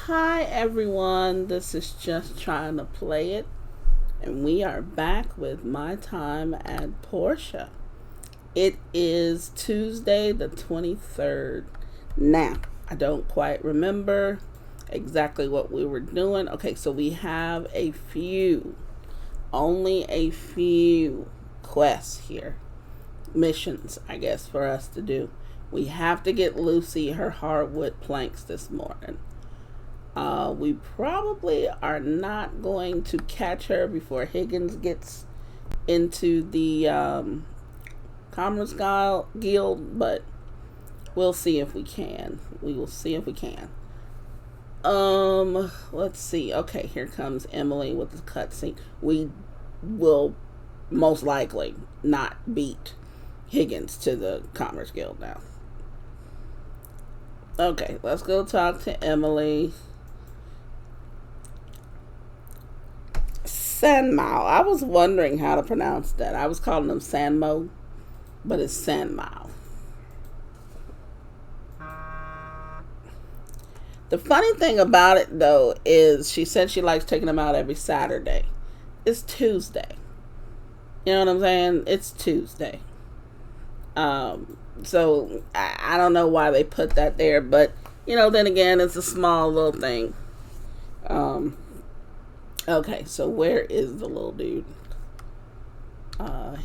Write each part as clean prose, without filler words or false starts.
Hi everyone, this is Just Trying to Play It, and we are back with my time at Portia. It is Tuesday the 23rd. Now, I don't quite remember exactly what we were doing. Okay, so we have only a few quests here. Missions, I guess, for us to do. We have to get Lucy her hardwood planks this morning. We probably are not going to catch her before Higgins gets into the Commerce Guild, but we'll see if we can. We will see if we can. Let's see. Okay, here comes Emily with the cutscene. We will most likely not beat Higgins to the Commerce Guild now. Okay, let's go talk to Emily. Sanmao. I was wondering how to pronounce that. I was calling him Sanmo, but it's Sanmao. The funny thing about it, though, is she said she likes taking him out every Saturday. It's Tuesday. You know what I'm saying? It's Tuesday. So I don't know why they put that there, but then again, it's a small little thing. Okay, so where is the little dude?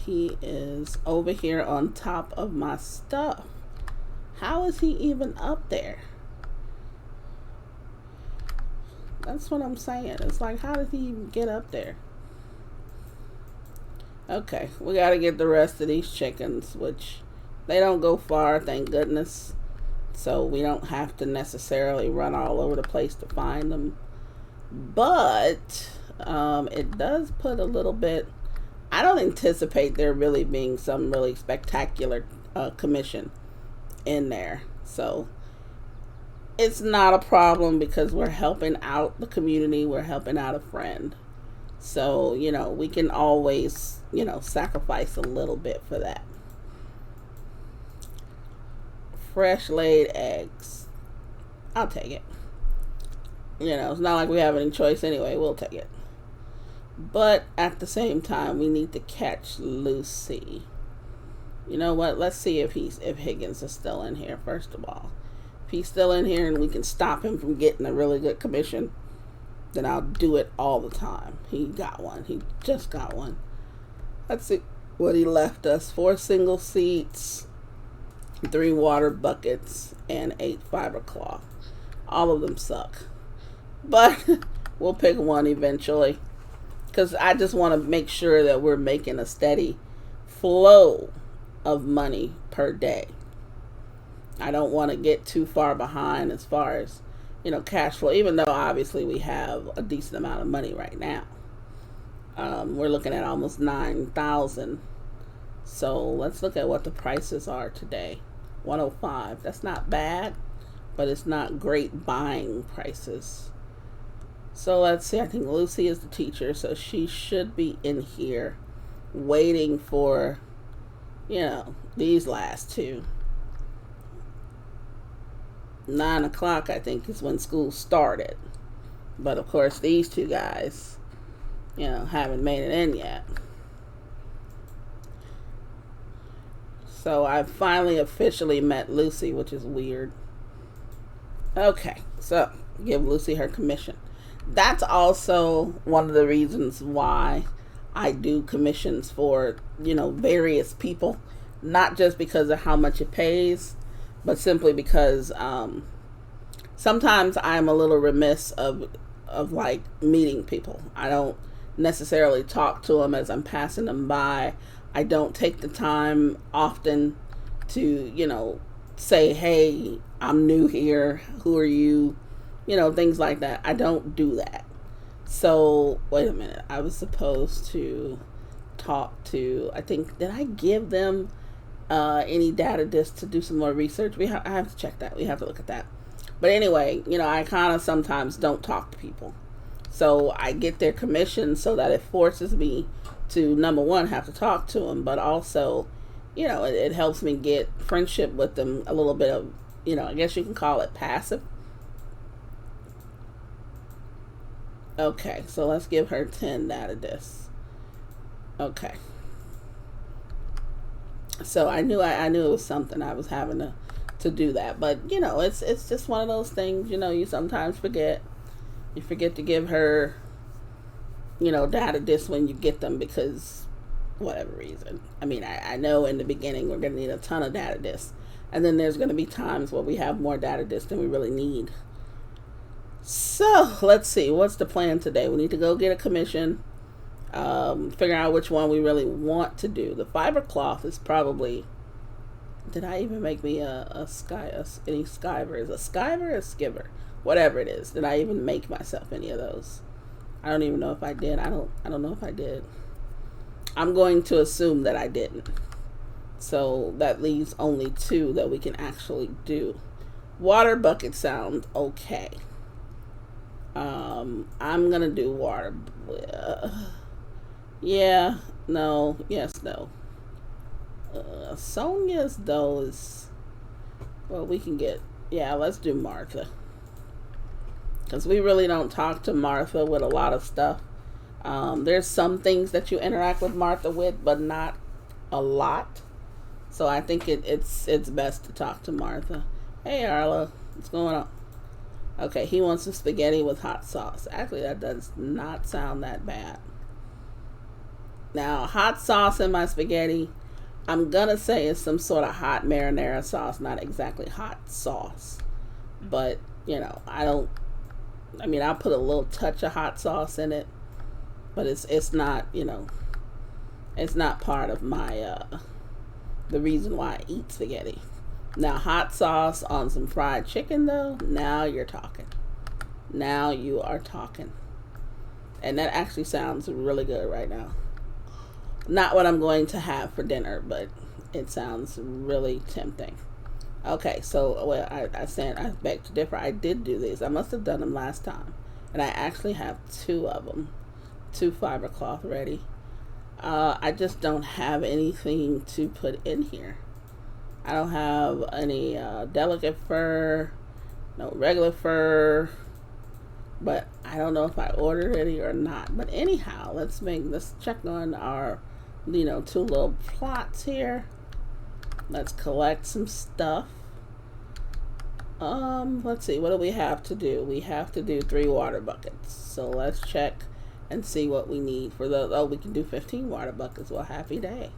He is over here on top of my stuff. How is he even up there? That's what I'm saying. It's like, how did he even get up there? Okay, we gotta get the rest of these chickens, which they don't go far, thank goodness. So we don't have to necessarily run all over the place to find them. But it does put a little bit. I don't anticipate there really being some really spectacular commission in there. So it's not a problem because we're helping out the community. We're helping out a friend. So, we can always, sacrifice a little bit for that. Fresh laid eggs. I'll take it. It's not like we have any choice anyway. We'll take it. But at the same time, we need to catch Lucy. You know what? Let's see if Higgins is still in here, first of all. If he's still in here and we can stop him from getting a really good commission, then I'll do it all the time. He got one. He just got one. Let's see what he left us. 4 single seats, 3 water buckets, and 8 fiber cloth. All of them suck. But we'll pick one eventually. Because I just want to make sure that we're making a steady flow of money per day. I don't want to get too far behind as far as, cash flow. Even though obviously we have a decent amount of money right now. We're looking at almost 9,000. So let's look at what the prices are today. 105. That's not bad. But it's not great buying prices. So let's see. I think Lucy is the teacher, so she should be in here waiting for, these last two. 9 o'clock, I think, is when school started. But of course, these two guys, haven't made it in yet. So I finally officially met Lucy, which is weird. Okay, so give Lucy her commission. That's also one of the reasons why I do commissions for, various people. Not just because of how much it pays, but simply because sometimes I'm a little remiss of like meeting people. I don't necessarily talk to them as I'm passing them by. I don't take the time often to, say, hey, I'm new here. Who are you? Things like that. I don't do that. So, wait a minute. I was supposed to talk to, I think, did I give them any data just to do some more research? I have to check that. We have to look at that. But anyway, I kind of sometimes don't talk to people. So I get their commission so that it forces me to, number one, have to talk to them, but also, it helps me get friendship with them, a little bit of, I guess you can call it passive. Okay, so let's give her 10 data discs. Okay. So I knew I knew it was something I was having to do that. But it's just one of those things, you sometimes forget. You forget to give her, data discs when you get them because whatever reason. I mean, I know in the beginning we're going to need a ton of data discs. And then there's going to be times where we have more data discs than we really need. So let's see. What's the plan today? We need to go get a commission. Figure out which one we really want to do. The fiber cloth is probably. Did I even make me any skiver? Is a skiver or a skiver? Whatever it is. Did I even make myself any of those? I don't even know if I did. I don't know if I did. I'm going to assume that I didn't. So that leaves only 2 that we can actually do. Water bucket sounds okay. I'm gonna do water. Yeah, no, yes, no. Sonia's though is, well, we can get, yeah, let's do Martha. Because we really don't talk to Martha with a lot of stuff. There's some things that you interact with Martha with, but not a lot. So I think it's best to talk to Martha. Hey, Arla, what's going on? Okay, he wants some spaghetti with hot sauce. Actually, that does not sound that bad. Now, hot sauce in my spaghetti, I'm going to say it's some sort of hot marinara sauce, not exactly hot sauce. But, I'll put a little touch of hot sauce in it. But it's not, it's not part of my, the reason why I eat spaghetti. Now, hot sauce on some fried chicken, though, now you're talking. Now you are talking. And that actually sounds really good right now. Not what I'm going to have for dinner, but it sounds really tempting. Okay, so, well, I beg to differ. I did do these. I must have done them last time. And I actually have 2 of them. 2 fiber cloth ready. I just don't have anything to put in here. I don't have any delicate fur, no regular fur, but I don't know if I ordered any or not. But anyhow, let's check on our, 2 little plots here. Let's collect some stuff. Let's see, what do we have to do? We have to do 3 water buckets. So let's check and see what we need for those. Oh, we can do 15 water buckets. Well, happy day.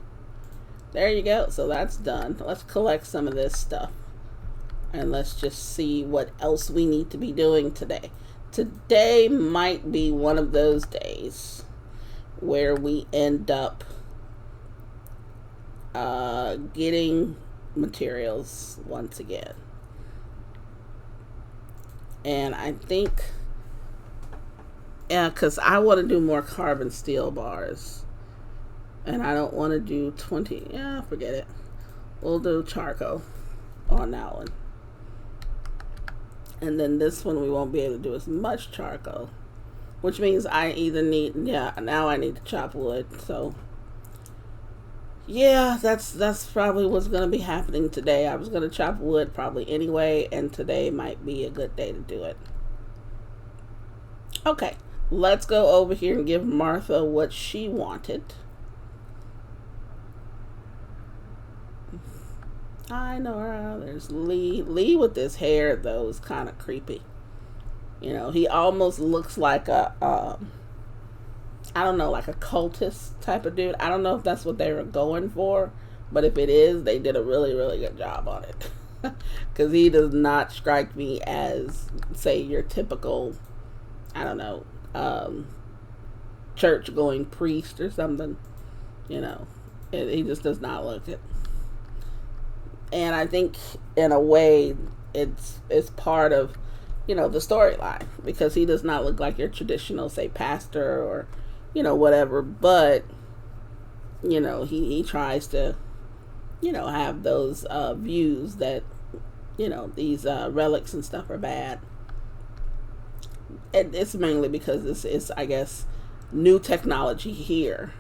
There you go. So that's done. Let's collect some of this stuff. And let's just see what else we need to be doing today. Today might be one of those days where we end up getting materials once again. And I think, yeah, because I want to do more carbon steel bars. And I don't want to do 20. Yeah, forget it. We'll do charcoal on that one. And then this one we won't be able to do as much charcoal. Which means I either need, now I need to chop wood. So, yeah, that's probably what's going to be happening today. I was going to chop wood probably anyway. And today might be a good day to do it. Okay, let's go over here and give Martha what she wanted. I know her. There's Lee. Lee with his hair, though, is kind of creepy. He almost looks like a, I don't know, like a cultist type of dude. I don't know if that's what they were going for, but if it is, they did a really, really good job on it. Because he does not strike me as, say, your typical, I don't know, church-going priest or something. He just does not look it. And I think, in a way, it's part of, the storyline. Because he does not look like your traditional, say, pastor or, whatever. But, he tries to, have those views that, these relics and stuff are bad. And it's mainly because this is, I guess, new technology here.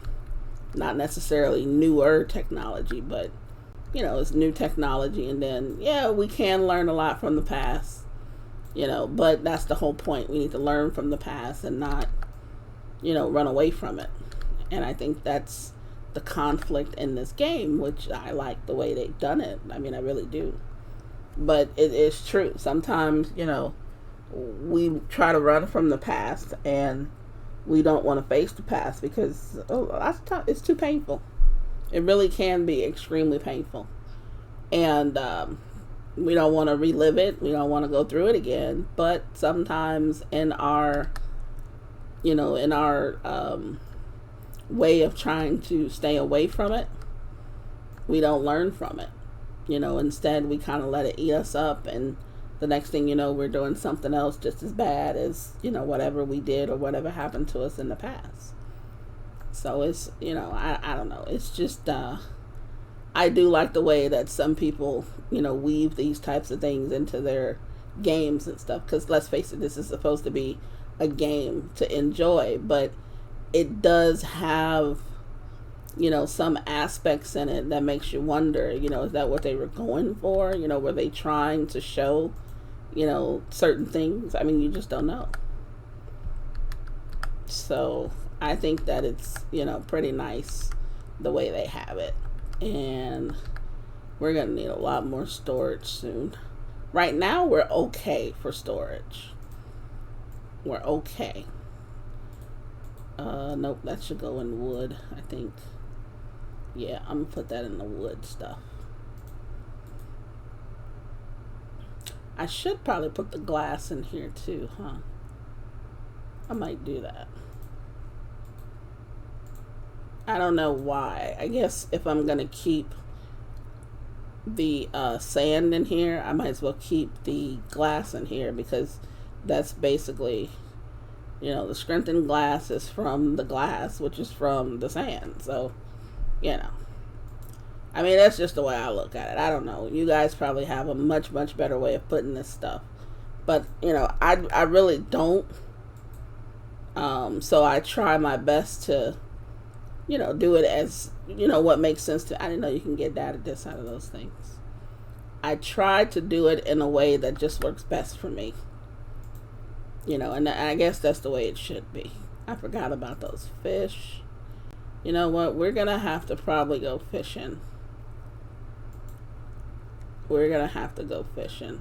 Not necessarily newer technology, but it's new technology. And then, we can learn a lot from the past. But that's the whole point. We need to learn from the past and not, run away from it. And I think that's the conflict in this game, which I like the way they've done it. I mean, I really do. But it is true. Sometimes, we try to run from the past and we don't want to face the past because, that's tough. It's too painful. It really can be extremely painful. And we don't want to relive it. We don't want to go through it again. But sometimes in our way of trying to stay away from it, we don't learn from it. Instead we kind of let it eat us up, and the next thing you know, we're doing something else just as bad as, whatever we did or whatever happened to us in the past. So it's, I don't know. It's just, I do like the way that some people, weave these types of things into their games and stuff. Because let's face it, this is supposed to be a game to enjoy, but it does have, some aspects in it that makes you wonder, is that what they were going for? Were they trying to show, certain things? I mean, you just don't know. So I think that it's, pretty nice the way they have it. And we're going to need a lot more storage soon. Right now, we're okay for storage. We're okay. Nope, that should go in wood, I think. Yeah, I'm going to put that in the wood stuff. I should probably put the glass in here too, huh? I might do that. I don't know why. I guess if I'm going to keep the sand in here, I might as well keep the glass in here, because that's basically, the strengthened glass is from the glass, which is from the sand. So, I mean, that's just the way I look at it. I don't know. You guys probably have a much, much better way of putting this stuff. But, I really don't. So I try my best to, do it as, what makes sense to. I didn't know you can get data disk out of those things. I try to do it in a way that just works best for me. And I guess that's the way it should be. I forgot about those fish. You know what? We're going to have to probably go fishing. We're going to have to go fishing.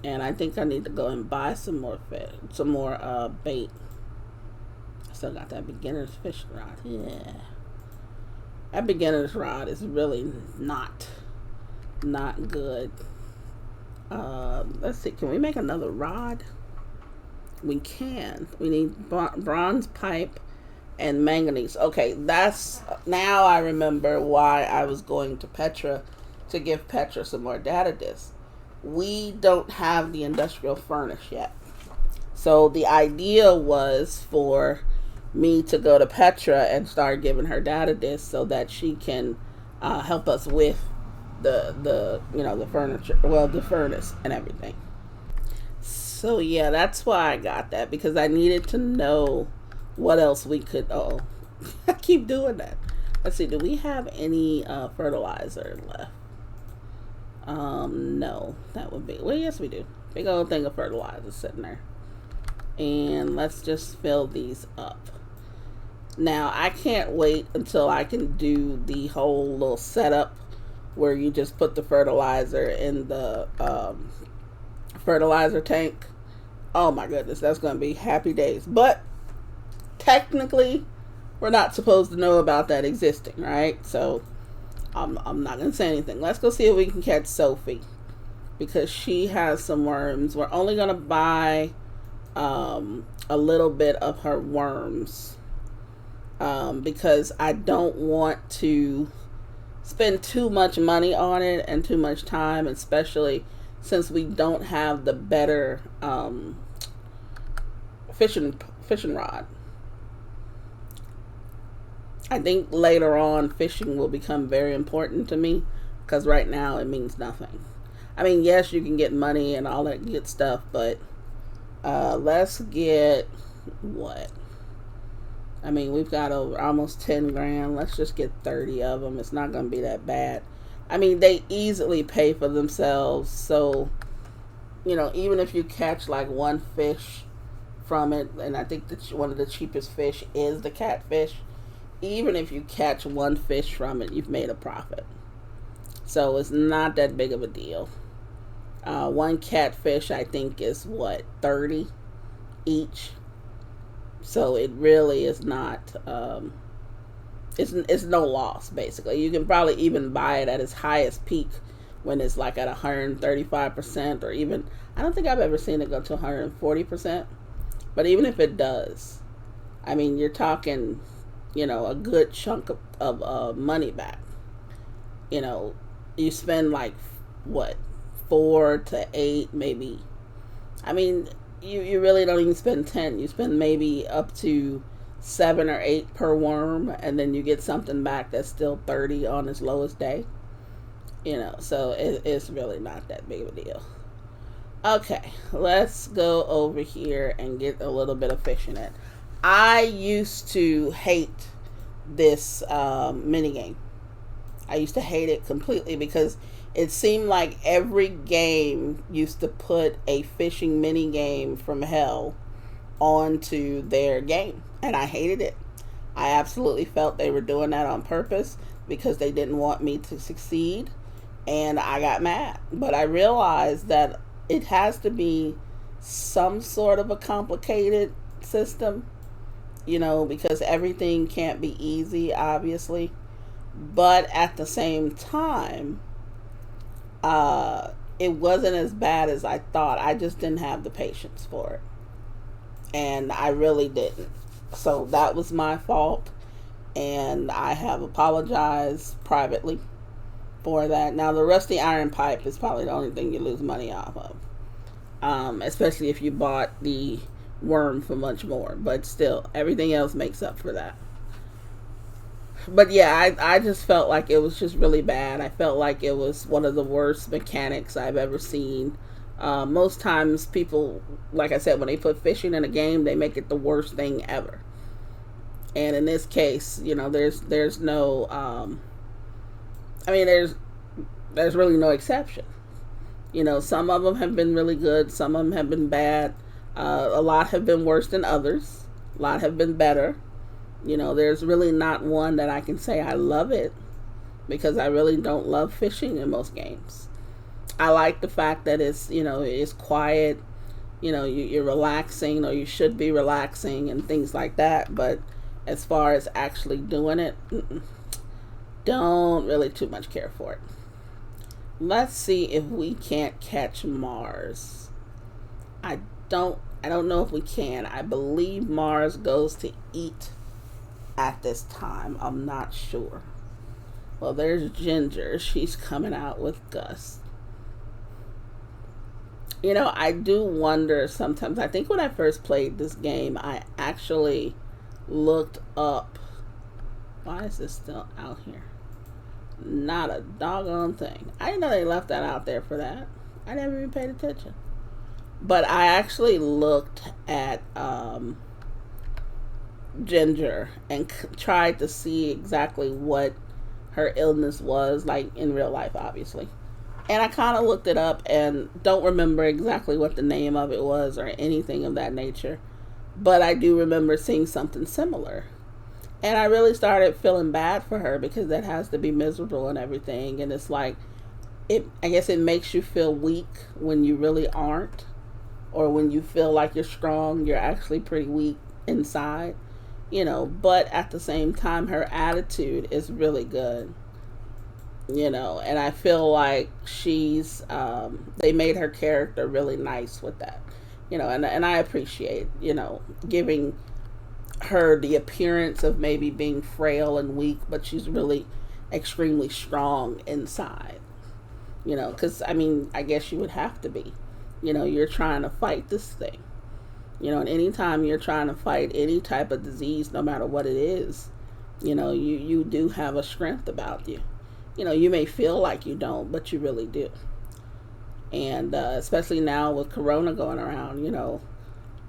And I think I need to go and buy some more fish, some more bait. I still got that beginner's fishing rod. Yeah. That beginner's rod is really not good. Let's see. Can we make another rod? We can. We need bronze pipe and manganese. Okay, that's, now I remember why I was going to Petra to give Petra some more data disks. We don't have the industrial furnace yet. So the idea was for me to go to Petra and start giving her data disks so that she can help us with the furniture, the furnace and everything. So yeah, that's why I got that, because I needed to know what else we could. Oh, I keep doing that. Let's see, do we have any fertilizer left? No, that would be, well, yes we do. Big old thing of fertilizer sitting there. And let's just fill these up. Now, I can't wait until I can do the whole little setup where you just put the fertilizer in the fertilizer tank. Oh my goodness, that's going to be happy days. But technically, we're not supposed to know about that existing, right? So I'm not going to say anything. Let's go see if we can catch Sophie, because she has some worms. We're only going to buy a little bit of her worms, because I don't want to spend too much money on it and too much time, especially since we don't have the better fishing rod. I think later on fishing will become very important to me, because right now it means nothing. I mean, yes, you can get money and all that good stuff, but let's get what? I mean, we've got over almost 10 grand. Let's just get 30 of them. It's not going to be that bad. I mean, they easily pay for themselves. So, even if you catch like one fish from it, and I think that one of the cheapest fish is the catfish, even if you catch one fish from it, you've made a profit. So it's not that big of a deal. One catfish, I think, is what, 30 each. So it really is not. It's no loss, basically. You can probably even buy it at its highest peak when it's like at 135%, or even, I don't think I've ever seen it go to 140%. But even if it does, I mean, you're talking, a good chunk of money back. You know, you spend like, what, 4 to 8, maybe. I mean, you really don't even spend 10. You spend maybe up to 7 or 8 per worm, and then you get something back that's still 30 on its lowest day. So it's really not that big of a deal. Okay, let's go over here and get a little bit of fishing in. I used to hate this mini game. I used to hate it completely because it seemed like every game used to put a fishing mini game from hell onto their game, and I hated it. I absolutely felt they were doing that on purpose because they didn't want me to succeed, and I got mad. But I realized that it has to be some sort of a complicated system, because everything can't be easy, obviously. But at the same time, it wasn't as bad as I thought. I just didn't have the patience for it. And I really didn't. So that was my fault. And I have apologized privately for that. Now, the rusty iron pipe is probably the only thing you lose money off of. Especially if you bought the worm for much more. But still, everything else makes up for that. But yeah, I just felt like it was just really bad. I felt like it was one of the worst mechanics I've ever seen. Most times people, like I said, when they put fishing in a game, they make it the worst thing ever. And in this case, there's no, I mean, there's really no exception. Some of them have been really good. Some of them have been bad. A lot have been worse than others. A lot have been better. There's really not one that I can say I love it, because I really don't love fishing in most games. I like the fact that it's quiet, you're relaxing, or you should be relaxing and things like that. But as far as actually doing it, don't really too much care for it. Let's see if we can't catch Mars. I don't know if we can. I believe Mars goes to eat at this time. I'm not sure. Well, there's Ginger. She's coming out with Gus. I do wonder sometimes. I think when I first played this game, I actually looked up. Why is this still out here? Not a doggone thing. I didn't know they left that out there for that. I never even paid attention. But I actually looked at Ginger and tried to see exactly what her illness was, like in real life, obviously. And I kind of looked it up and don't remember exactly what the name of it was or anything of that nature. But I do remember seeing something similar. And I really started feeling bad for her because that has to be miserable and everything. And it's like, I guess it makes you feel weak when you really aren't. Or when you feel like you're strong, you're actually pretty weak inside. But at the same time, her attitude is really good. And I feel like they made her character really nice with that. And I appreciate, giving her the appearance of maybe being frail and weak, but she's really extremely strong inside. Because, I guess you would have to be. You're trying to fight this thing. And anytime you're trying to fight any type of disease, no matter what it is, you do have a strength about you. You may feel like you don't, but you really do. And especially now with Corona going around,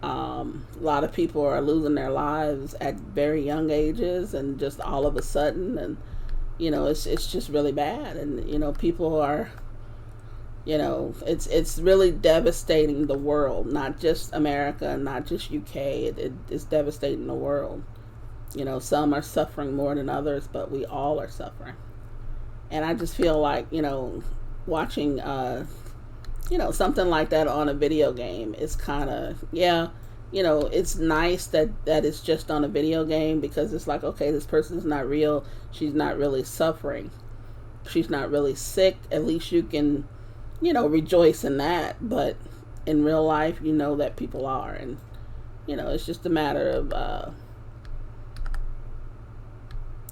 a lot of people are losing their lives at very young ages and just all of a sudden. And, it's just really bad. And people are, it's really devastating the world, not just America, not just UK. It's devastating the world. Some are suffering more than others, but we all are suffering. And I just feel like, watching something like that on a video game is kind of, yeah, it's nice that it's just on a video game, because it's like, okay, this person's not real. She's not really suffering. She's not really sick. At least you can, rejoice in that. But in real life, that people are. And, it's just a matter of,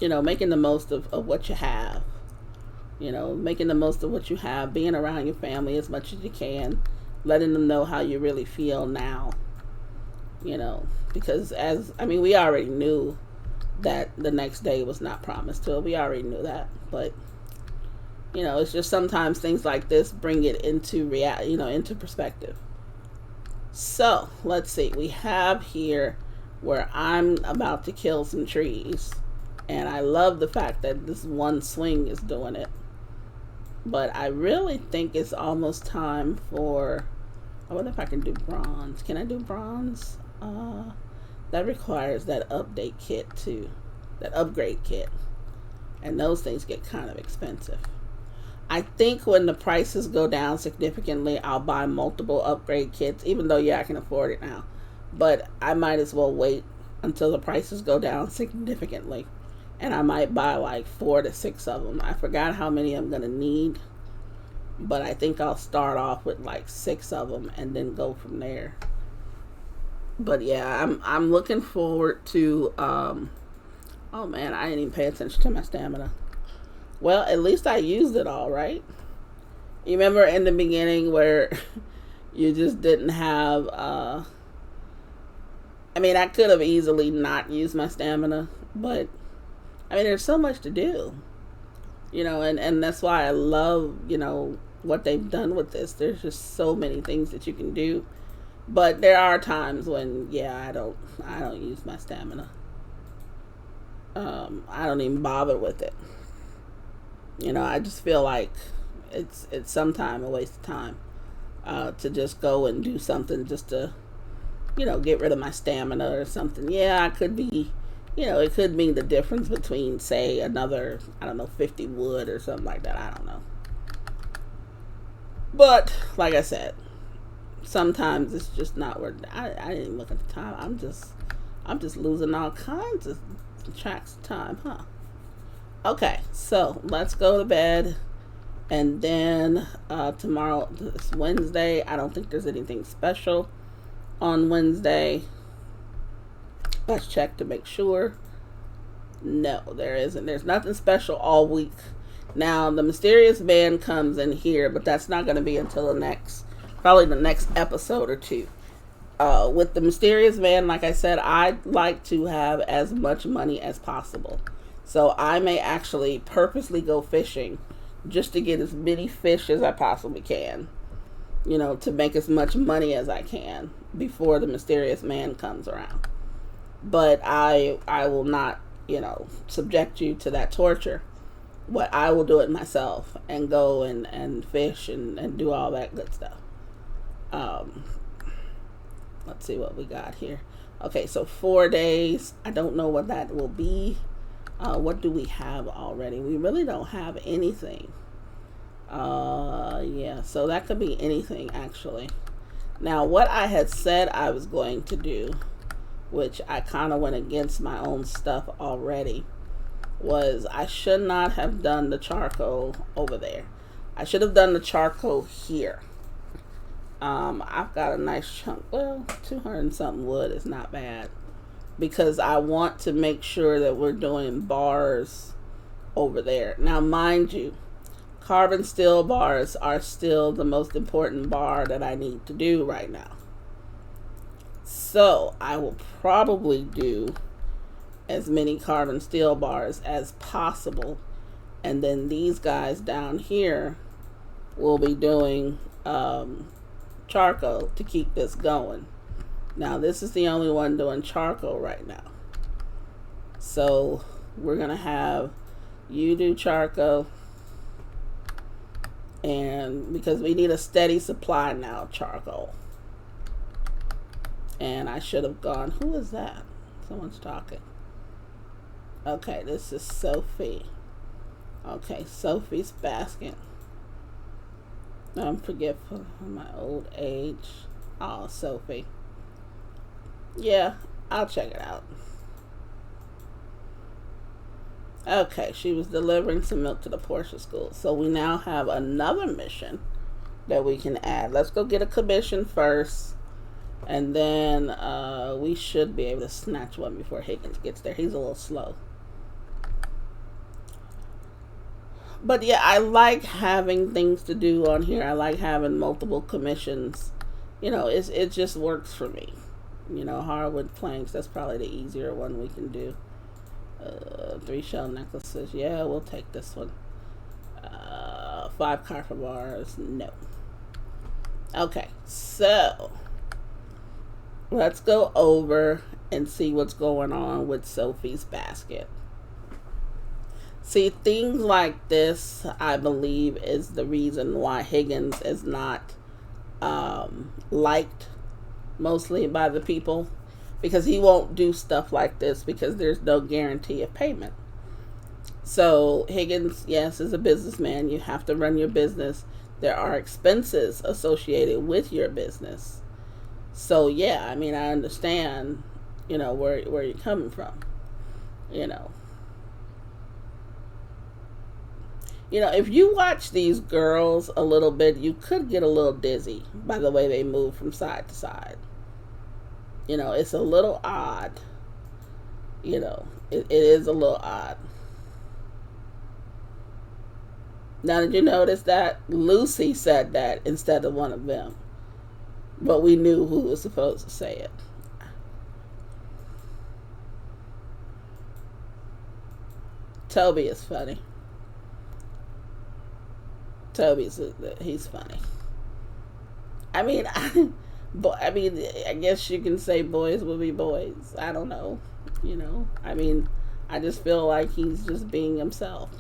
making the most of what you have. Making the most of what you have, being around your family as much as you can, letting them know how you really feel now. Because we already knew that the next day was not promised to us. We already knew that. But, it's just sometimes things like this bring it into into perspective. So, let's see. We have here where I'm about to kill some trees. And I love the fact that this one swing is doing it. But I really think it's almost time for... I wonder if I can do bronze. Can I do bronze? That requires that update kit too. That upgrade kit. And those things get kind of expensive. I think when the prices go down significantly, I'll buy multiple upgrade kits. Even though, yeah, I can afford it now. But I might as well wait until the prices go down significantly. And I might buy like 4 to 6 of them. I forgot how many I'm going to need. But I think I'll start off with like 6 of them and then go from there. But yeah, I'm looking forward to... oh man, I didn't even pay attention to my stamina. Well, at least I used it all, right? You remember in the beginning where you just didn't have... I could have easily not used my stamina. But... there's so much to do, and that's why I love, what they've done with this. There's just so many things that you can do, but there are times when, yeah, I don't use my stamina. I don't even bother with it. I just feel like it's sometimes a waste of time, to just go and do something just to, get rid of my stamina or something. Yeah, I could be... it could mean the difference between, say, another, 50 wood or something like that. I don't know. But, like I said, sometimes it's just not worth it. I didn't even look at the time. I'm just losing all kinds of tracks of time, huh? Okay, so let's go to bed. And then tomorrow, it's Wednesday. I don't think there's anything special on Wednesday. Let's check to make sure. No, there isn't. There's nothing special all week. Now, the mysterious man comes in here, but that's not going to be until probably the next episode or two. With the mysterious man, like I said, I'd like to have as much money as possible. So I may actually purposely go fishing just to get as many fish as I possibly can. To make as much money as I can before the mysterious man comes around. But I will not, subject you to that torture. But I will do it myself and go and fish and do all that good stuff. Let's see what we got here. Okay, so 4 days. I don't know what that will be. What do we have already? We really don't have anything. Yeah, so that could be anything, actually. Now, what I had said I was going to do, which I kind of went against my own stuff already, was I should not have done the charcoal over there. I should have done the charcoal here. I've got a nice chunk. Well, 200 and something wood is not bad, because I want to make sure that we're doing bars over there. Now, mind you, carbon steel bars are still the most important bar that I need to do right now. So I will probably do as many carbon steel bars as possible. And then these guys down here will be doing charcoal to keep this going. Now, this is the only one doing charcoal right now. So we're going to have You do charcoal. And because we need a steady supply now of charcoal. And I should have gone. Who is that? Someone's talking. Okay, this is Sophie. Okay, Sophie's basket. I'm forgetful of my old age. Oh, Sophie. Yeah, I'll check it out. Okay, she was delivering some milk to the Portia school. So we now have another mission that we can add. Let's go get a commission first. And then we should be able to snatch one before Higgins gets there. He's a little slow. But yeah, I like having things to do on here. I like having multiple commissions. You know, it just works for me. You know, hardwood planks, that's probably the easier one we can do. 3 shell necklaces. Yeah, we'll take this one. 5 copper bars. No. Okay, so let's go over and see what's going on with Sophie's basket. See, things like this, I believe, is the reason why Higgins is not liked mostly by the people, because he won't do stuff like this because there's no guarantee of payment. So Higgins, yes, is a businessman. You have to run your business. There are expenses associated with your business. So yeah, I mean, I understand, you know, where you're coming from. You know, if you watch these girls a little bit, you could get a little dizzy by the way they move from side to side. You know, it's a little odd. You know, it is a little odd. Now, did you notice that Lucy said that instead of one of them? But we knew who was supposed to say it. Toby is funny. He's funny. I mean, I guess you can say boys will be boys. I don't know. You know, I mean, I just feel like he's just being himself.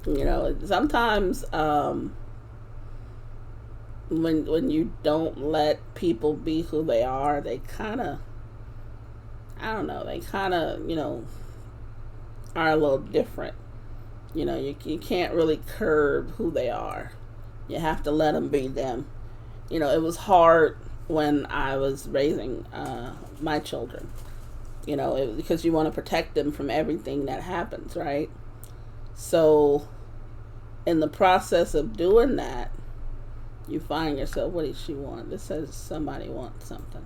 You know, sometimes when you don't let people be who they are, they kind of, I don't know, they kind of, are a little different. You know, you can't really curb who they are. You have to let them be them. You know, it was hard when I was raising my children. You know, because you want to protect them from everything that happens, right? So, in the process of doing that, you find yourself, what did she want? This says somebody wants something.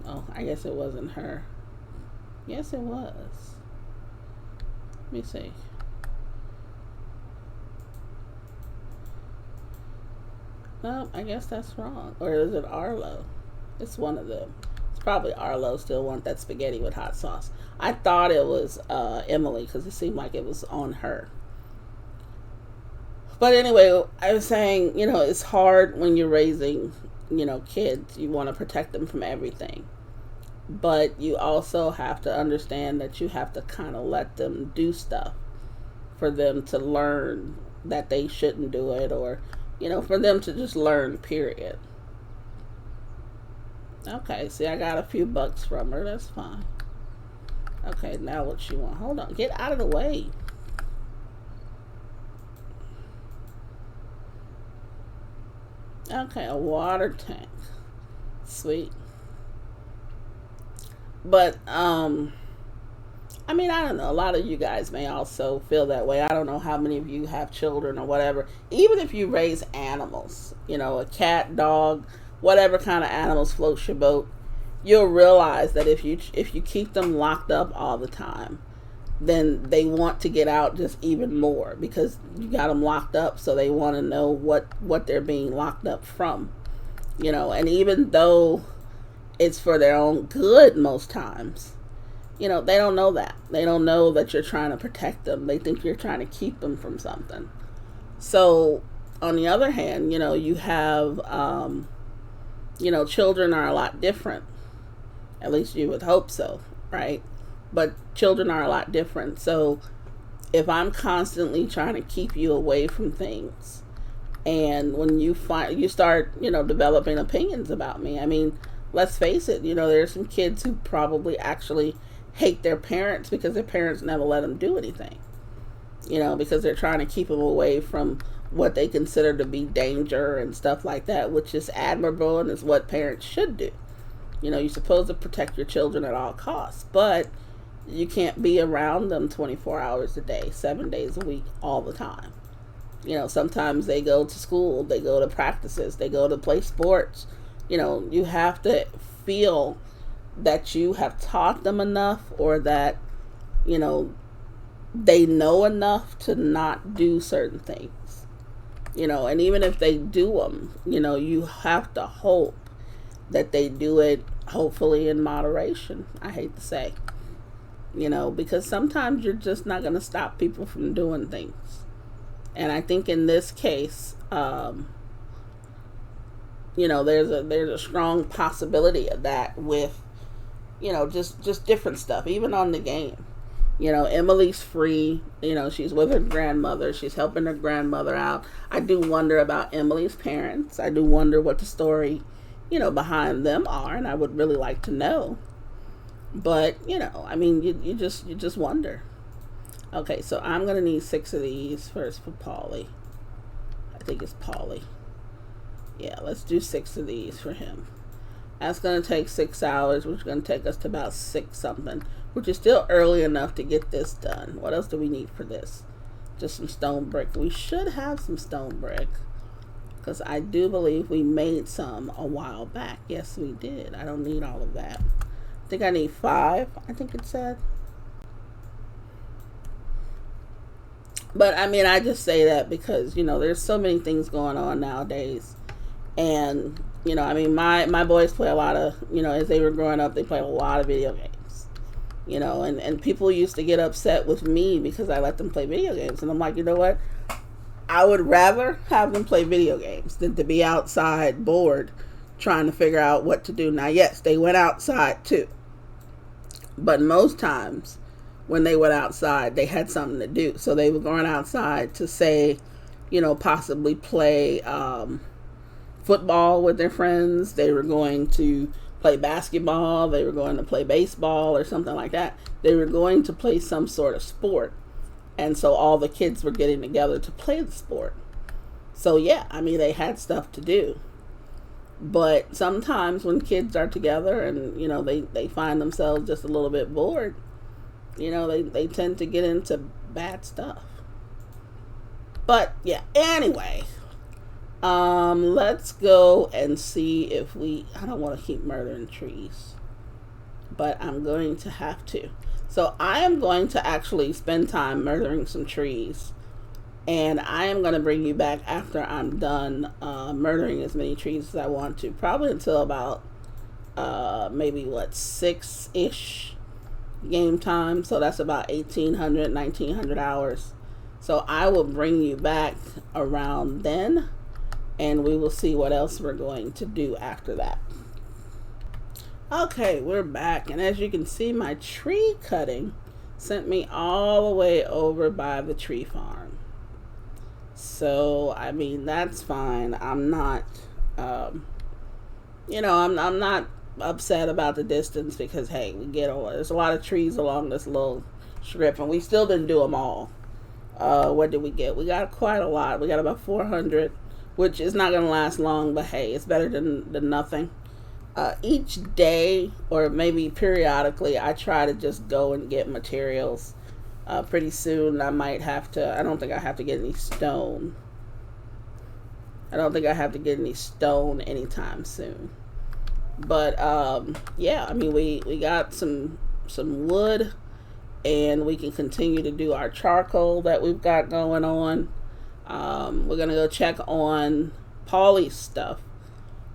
Oh, I guess it wasn't her. Yes, it was. Let me see. No, I guess that's wrong. Or is it Arlo? It's one of them. It's probably Arlo still want that spaghetti with hot sauce. I thought it was Emily because it seemed like it was on her. But anyway, I was saying, it's hard when you're raising, kids. You want to protect them from everything. But you also have to understand that you have to kind of let them do stuff for them to learn that they shouldn't do it, or, for them to just learn, period. Okay, see, I got a few bucks from her. That's fine. Okay, now what she want? Hold on. Get out of the way. Okay, a water tank. Sweet. But, I mean, I don't know. A lot of you guys may also feel that way. I don't know how many of you have children or whatever. Even if you raise animals, a cat, dog, whatever kind of animals floats your boat, you'll realize that if you keep them locked up all the time, then they want to get out just even more because you got them locked up, so they want to know what they're being locked up from. And even though it's for their own good most times, they don't know that. They don't know that you're trying to protect them. They think you're trying to keep them from something. So, on the other hand, you have, children are a lot different. At least you would hope so, right? but children are a lot different. So if I'm constantly trying to keep you away from things, and when you start, developing opinions about me. I mean, let's face it, there's some kids who probably actually hate their parents because their parents never let them do anything, because they're trying to keep them away from what they consider to be danger and stuff like that, which is admirable and is what parents should do. You're supposed to protect your children at all costs, but you can't be around them 24 hours a day, 7 days a week, all the time. Sometimes they go to school, they go to practices, they go to play sports. You have to feel that you have taught them enough, or that, they know enough to not do certain things. And even if they do them, you have to hope that they do it, hopefully in moderation, I hate to say. Because sometimes you're just not going to stop people from doing things. And I think in this case, there's a strong possibility of that with, just different stuff, even on the game. Emily's free, she's with her grandmother. She's helping her grandmother out. I do wonder about Emily's parents. I do wonder what the story, behind them are, and I would really like to know. But, I mean, you just wonder. Okay, so I'm going to need 6 of these first for Paulie. I think it's Paulie. Yeah, let's do 6 of these for him. That's going to take 6 hours, which is going to take us to about 6 something, which is still early enough to get this done. What else do we need for this? Just some stone brick. We should have some stone brick, because I do believe we made some a while back. Yes, we did. I don't need all of that. I think I need 5, I think it said. But I mean, I just say that because, there's so many things going on nowadays. And, I mean, my boys play a lot of, as they were growing up, they play a lot of video games. And people used to get upset with me because I let them play video games. And I'm like, you know what? I would rather have them play video games than to be outside bored trying to figure out what to do. Now, yes, they went outside too. But most times when they went outside, they had something to do. So they were going outside to, say, possibly play football with their friends. They were going to play basketball. They were going to play baseball or something like that. They were going to play some sort of sport. And so all the kids were getting together to play the sport. So yeah, I mean, they had stuff to do. But sometimes when kids are together and, they find themselves just a little bit bored, they tend to get into bad stuff. But yeah, anyway, let's go and see if I don't want to keep murdering trees, but I'm going to have to. So I am going to actually spend time murdering some trees, and I am going to bring you back after I'm done murdering as many trees as I want to, probably until about maybe 6-ish game time. So that's about 1800, 1900 hours. So I will bring you back around then, and we will see what else we're going to do after that. Okay, we're back, and as you can see, my tree cutting sent me all the way over by the tree farm. So, I mean, that's fine. I'm not, I'm not upset about the distance because, hey, there's a lot of trees along this little strip, and we still didn't do them all. What did we get? We got quite a lot. We got about 400, which is not going to last long, but hey, it's better than nothing. Each day, or maybe periodically, I try to just go and get materials. Pretty soon, I don't think I have to get any stone. I don't think I have to get any stone anytime soon. But, yeah, I mean, we got some wood, and we can continue to do our charcoal that we've got going on. We're going to go check on Paulie's stuff.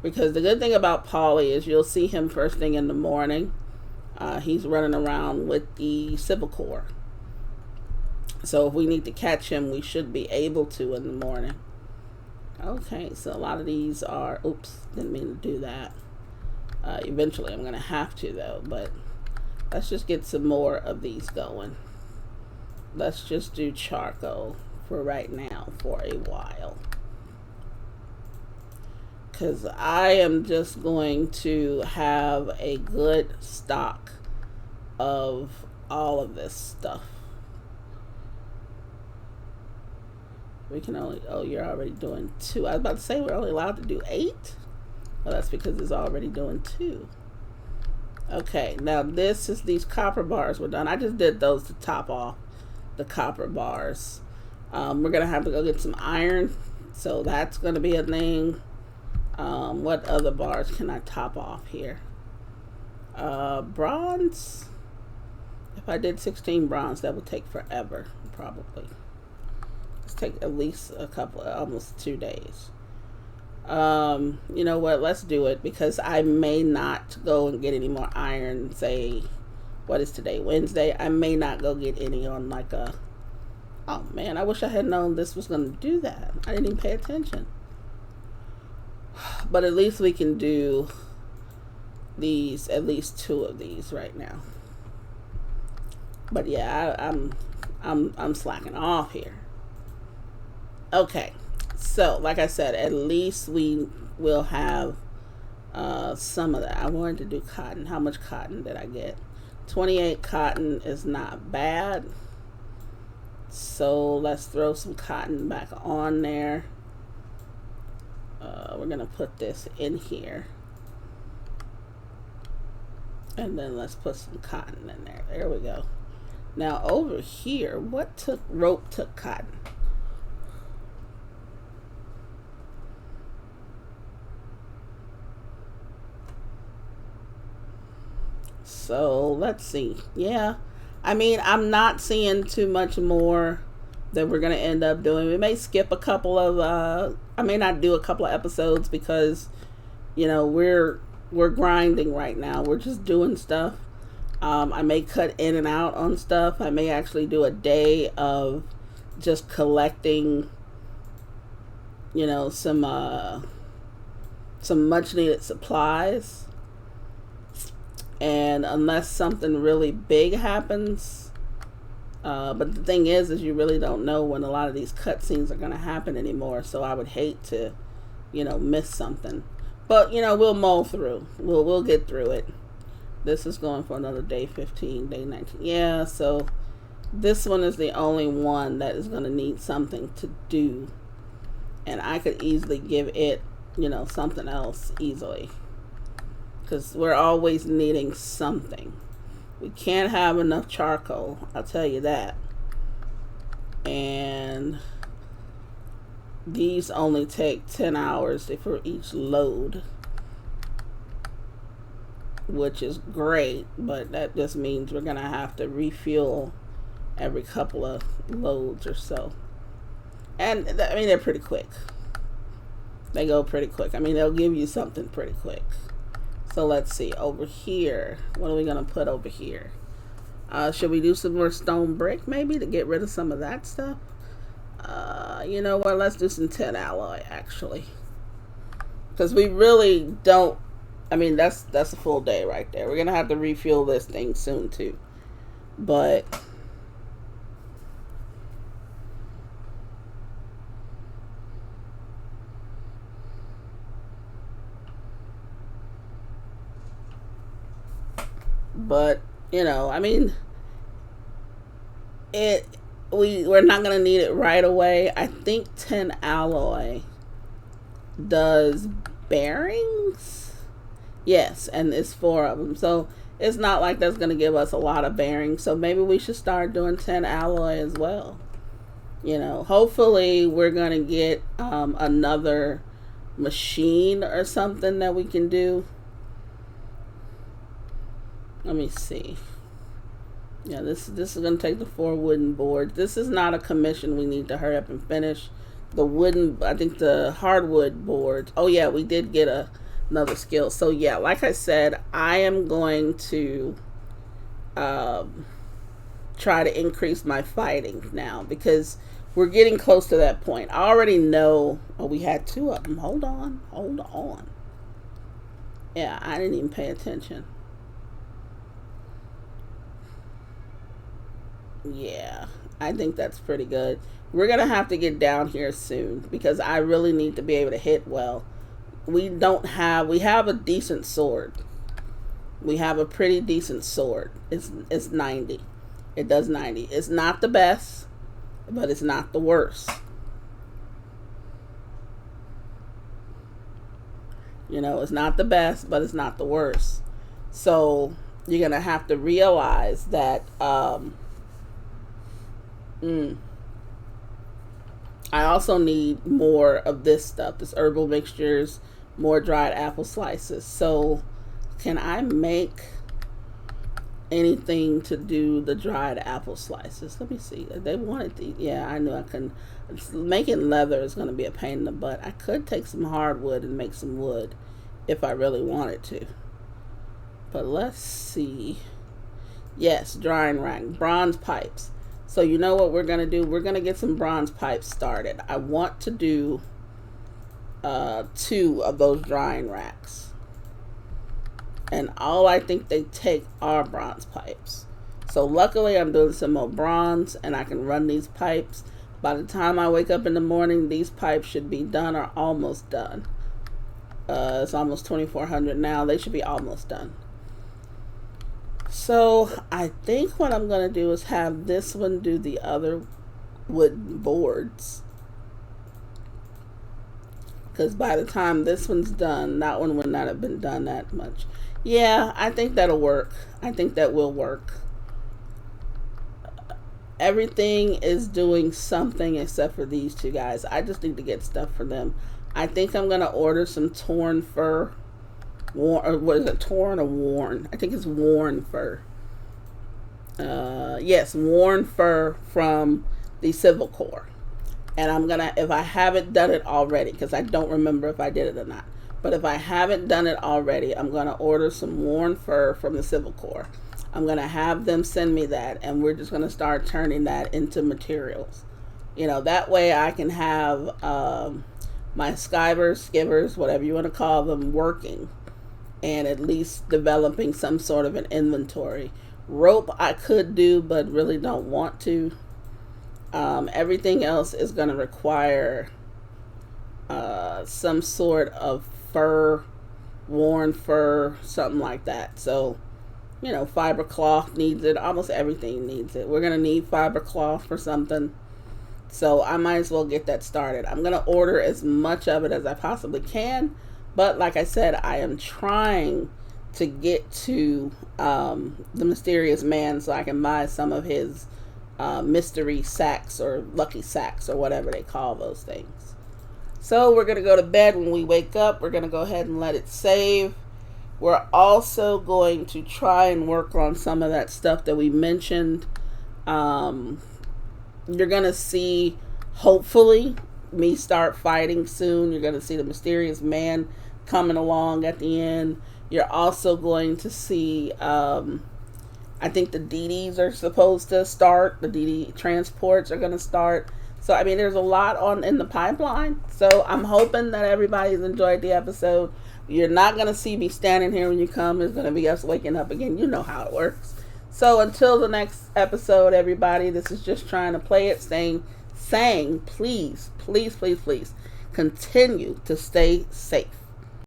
Because the good thing about Paulie is you'll see him first thing in the morning. He's running around with the Civil Corps. So if we need to catch him, we should be able to in the morning. Okay, so a lot of these are... Oops, didn't mean to do that. Eventually I'm going to have to, though. But Let's just get some more of these going. Let's just do charcoal for right now for a while. Because I am just going to have a good stock of all of this stuff. We can only, oh, you're already doing 2. I was about to say we're only allowed to do 8. Well, that's because it's already doing 2. Okay, now this is these copper bars were done. I just did those to top off the copper bars. We're going to have to go get some iron. So that's going to be a thing. What other bars can I top off here? Bronze. If I did 16 bronze, that would take forever, probably. It's take at least a couple, almost 2 days. You know what? Let's do it because I may not go and get any more iron. Say, what is today? Wednesday. I may not go get any on like a. Oh man, I wish I had known this was going to do that. I didn't even pay attention. But at least we can do these, at least 2 of these right now. But yeah, I'm slacking off here. Okay, so like I said, at least we will have some of that. I wanted to do cotton. How much cotton did I get? 28 cotton is not bad. So let's throw some cotton back on there. We're gonna put this in here. And then let's put some cotton in there. There we go. Now over here, what took rope took cotton? So let's see. Yeah, I mean, I'm not seeing too much more that we're gonna end up doing. We may skip a couple of I may not do a couple of episodes because, you know, we're grinding right now. We're just doing stuff. I may cut in and out on stuff. I may actually do a day of just collecting, you know, some much needed supplies. And unless something really big happens, but the thing is you really don't know when a lot of these cutscenes are going to happen anymore. So I would hate to, you know, miss something. But, you know, we'll mull through. We'll get through it. This is going for another day 15, day 19. Yeah, so this one is the only one that is going to need something to do. And I could easily give it, you know, something else easily. Because we're always needing something. We can't have enough charcoal, I'll tell you that. And these only take 10 hours for each load, which is great, but that just means we're gonna have to refuel every couple of loads or so. And I mean, they're pretty quick. They go pretty quick. I mean, they'll give you something pretty quick. So let's see, over here, what are we gonna put over here? Should we do some more stone brick maybe to get rid of some of that stuff? You know what, let's do some tin alloy actually. Because we really don't, I mean, that's a full day right there. We're gonna have to refuel this thing soon too. But you know, I mean, we're not gonna need it right away. I think tin alloy does bearings. Yes, and it's 4 of them, so it's not like that's gonna give us a lot of bearings. So maybe we should start doing tin alloy as well. You know, hopefully we're gonna get another machine or something that we can do. Let me see. Yeah, this is going to take the 4 wooden boards. This is not a commission we need to hurry up and finish. The wooden, I think the hardwood boards. Oh yeah, we did get another skill. So yeah, like I said, I am going to try to increase my fighting now because we're getting close to that point. I already know. Oh, we had 2 of them. Hold on. Yeah, I didn't even pay attention. Yeah, I think that's pretty good. We're going to have to get down here soon because I really need to be able to hit well. We have a decent sword. We have a pretty decent sword. It's 90. It does 90. It's not the best, but it's not the worst. You know, it's not the best, but it's not the worst. So you're gonna have to realize that I also need more of this stuff, this herbal mixtures, more dried apple slices. So can I make anything to do the dried apple slices? Let me see. They wanted the, yeah, I knew I couldn't. Making leather is going to be a pain in the butt. I could take some hardwood and make some wood if I really wanted to. But let's see. Yes, drying rack, bronze pipes. So you know what we're going to do? We're going to get some bronze pipes started. I want to do 2 of those drying racks. And all I think they take are bronze pipes. So luckily I'm doing some more bronze and I can run these pipes. By the time I wake up in the morning, these pipes should be done or almost done. It's almost 2400 now. They should be almost done. So I think what I'm going to do is have this one do the other wooden boards. Because by the time this one's done, that one would not have been done that much. Yeah, I think that'll work. I think that will work. Everything is doing something except for these 2 guys. I just need to get stuff for them. I think I'm going to order some torn fur. Or what is it? Torn or worn? I think it's worn fur. Yes, worn fur from the Civil Corps. And I'm going to, if I haven't done it already, because I don't remember if I did it or not. But if I haven't done it already, I'm going to order some worn fur from the Civil Corps. I'm going to have them send me that, and we're just going to start turning that into materials. You know, that way I can have my skivers, skivers, whatever you want to call them, working. And at least developing some sort of an inventory. Rope I could do, but really don't want to. Everything else is going to require some sort of fur, worn fur, something like that. So, you know, fiber cloth needs it. Almost everything needs it. We're going to need fiber cloth for something. So I might as well get that started. I'm going to order as much of it as I possibly can. But like I said, I am trying to get to the mysterious man so I can buy some of his mystery sacks or lucky sacks or whatever they call those things. So we're going to go to bed. When we wake up, we're going to go ahead and let it save. We're also going to try and work on some of that stuff that we mentioned. You're going to see, hopefully, me start fighting soon. You're going to see the mysterious man coming along at the end. You're also going to see, I think the DDs are supposed to start. The DD transports are going to start. So, I mean, there's a lot in the pipeline. So, I'm hoping that everybody's enjoyed the episode. You're not going to see me standing here when you come. It's going to be us waking up again. You know how it works. So, until the next episode, everybody, this is just trying to play it, saying, please, please, please, please, continue to stay safe.